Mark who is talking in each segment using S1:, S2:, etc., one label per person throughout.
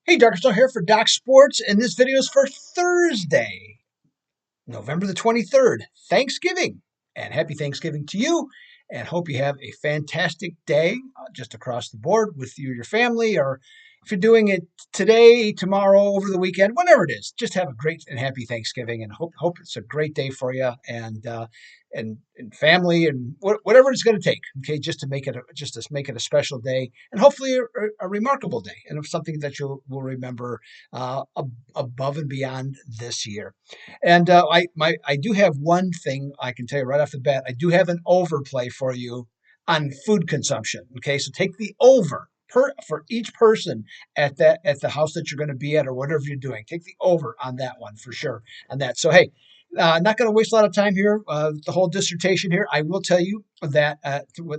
S1: Hey, Dr. Stone here for Doc Sports, and this video is for Thursday, November the 23rd, Thanksgiving. And happy Thanksgiving to you, and hope you have a fantastic day just across the board with you and your family, or if you're doing it today, tomorrow, over the weekend, whatever it is, just have a great and happy Thanksgiving, and hope it's a great day for you, and family, and whatever it's going to take, okay, just to make it a special day, and hopefully a remarkable day, and something that you will remember above and beyond this year. And I do have one thing I can tell you right off the bat. I do have an overplay for you on food consumption. Okay, so take the over for each person at the house that you're going to be at, or whatever you're doing. Take the over on that one for sure. On that. So hey. Not going to waste a lot of time here. The whole dissertation here. I will tell you that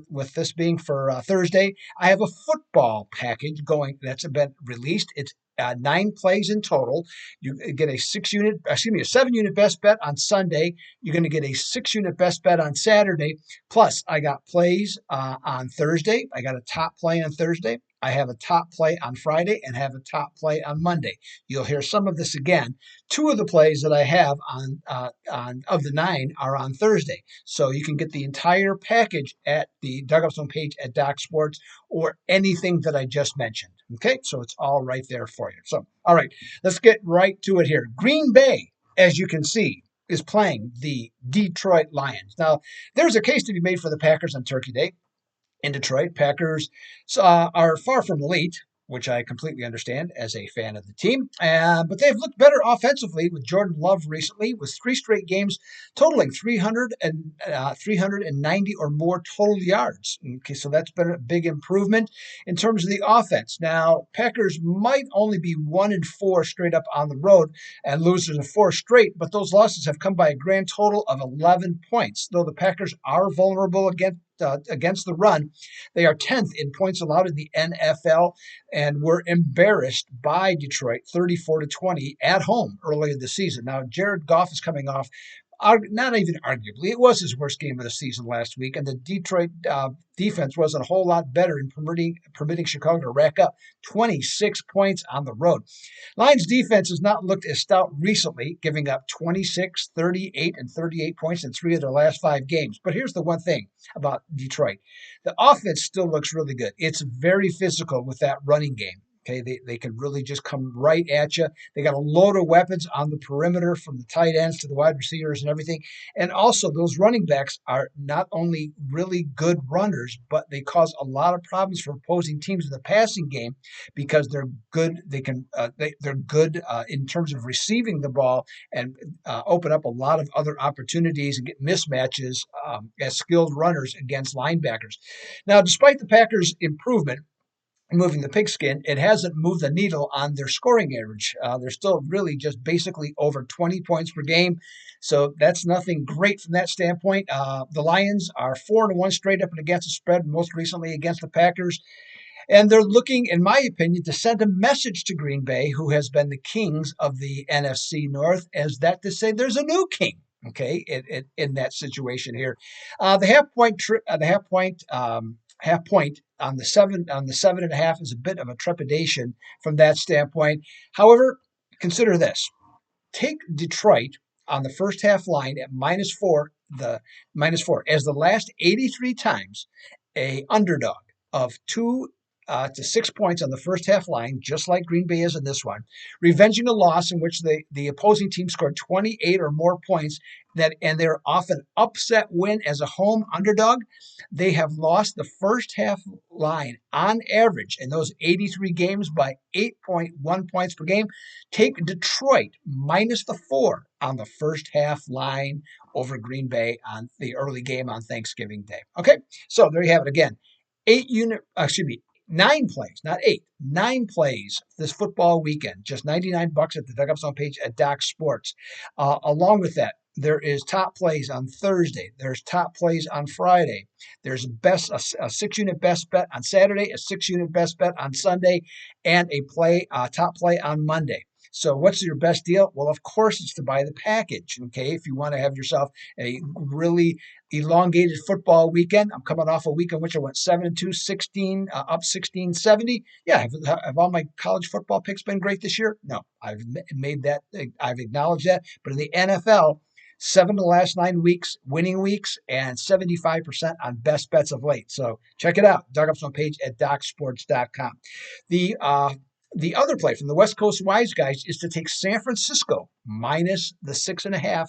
S1: with this being for Thursday, I have a football package going that's been released. It's 9 plays in total. You get a 7 unit best bet on Sunday. You're going to get a 6 unit best bet on Saturday. Plus, I got plays on Thursday. I got a top play on Thursday. I have a top play on Friday and have a top play on Monday. You'll hear some of this again. Two of the plays that I have on of the 9 are on Thursday. So you can get the entire package at the Doug Upstone page at Doc Sports, or anything that I just mentioned. Okay, so it's all right there for you. So, all right, let's get right to it here. Green Bay, as you can see, is playing the Detroit Lions. Now, there's a case to be made for the Packers on Turkey Day in Detroit. Packers are far from elite, which I completely understand as a fan of the team. But they've looked better offensively with Jordan Love recently, with 3 straight games totaling 390 or more total yards. Okay, so that's been a big improvement in terms of the offense. Now, Packers might only be 1-4 straight up on the road and losers of 4 straight, but those losses have come by a grand total of 11 points. Though the Packers are vulnerable against the run, they are 10th in points allowed in the NFL, and were embarrassed by Detroit 34-20 at home earlier this season. Now, Jared Goff is coming off, not even arguably, it was his worst game of the season last week, and the Detroit defense wasn't a whole lot better in permitting Chicago to rack up 26 points on the road. Lions defense has not looked as stout recently, giving up 26, 38, and 38 points in 3 of their last 5 games. But here's the one thing about Detroit. The offense still looks really good. It's very physical with that running game. Okay, they can really just come right at you. They got a load of weapons on the perimeter, from the tight ends to the wide receivers and everything. And also, those running backs are not only really good runners, but they cause a lot of problems for opposing teams in the passing game, because they're good. They're good in terms of receiving the ball, and open up a lot of other opportunities and get mismatches as skilled runners against linebackers. Now, despite the Packers' improvement moving the pigskin, it hasn't moved the needle on their scoring average. They're still really just basically over 20 points per game. So that's nothing great from that standpoint. The Lions are 4-1 straight up and against the spread, most recently against the Packers. And they're looking, in my opinion, to send a message to Green Bay, who has been the kings of the NFC North, as that to say there's a new king. Okay, in that situation here, the half point on the 7.5 is a bit of a trepidation from that standpoint. However, consider this: take Detroit on the first half line at -4, the -4 as the last 83 times a underdog of 2 to 6 points on the first half line, just like Green Bay is in this one, revenging a loss in which the opposing team scored 28 or more points, and they're often upset win as a home underdog. They have lost the first half line on average in those 83 games by 8.1 points per game. Take Detroit -4 on the first half line over Green Bay on the early game on Thanksgiving Day. Okay, so there you have it again. 9 plays, not 8, 9 plays this football weekend. Just $99 at the Doug Upstone page at Doc Sports. Along with that, there is top plays on Thursday. There's top plays on Friday. There's a 6-unit best bet on Saturday, a 6-unit best bet on Sunday, and a top play on Monday. So what's your best deal? Well, of course, it's to buy the package. Okay. If you want to have yourself a really elongated football weekend, I'm coming off a week in which I went 7-2, 16, up 1670. Yeah. Have all my college football picks been great this year? No, I've made that. I've acknowledged that. But in the NFL, 7 of the last 9 weeks, winning weeks, and 75% on best bets of late. So check it out. Doug Upson page at DocSports.com. The the other play from the West Coast Wise Guys is to take San Francisco minus the 6.5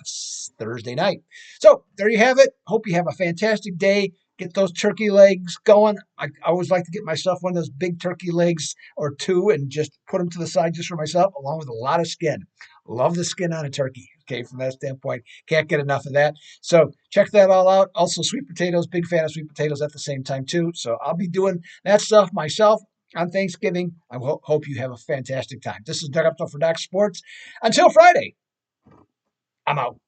S1: Thursday night. So there you have it. Hope you have a fantastic day. Get those turkey legs going. I always like to get myself one of those big turkey legs or two and just put them to the side just for myself, along with a lot of skin. Love the skin on a turkey. Okay, from that standpoint, can't get enough of that. So check that all out. Also, sweet potatoes, big fan of sweet potatoes at the same time too. So I'll be doing that stuff myself on Thanksgiving. I hope you have a fantastic time. This is Doug Upton for Doc Sports. Until Friday, I'm out.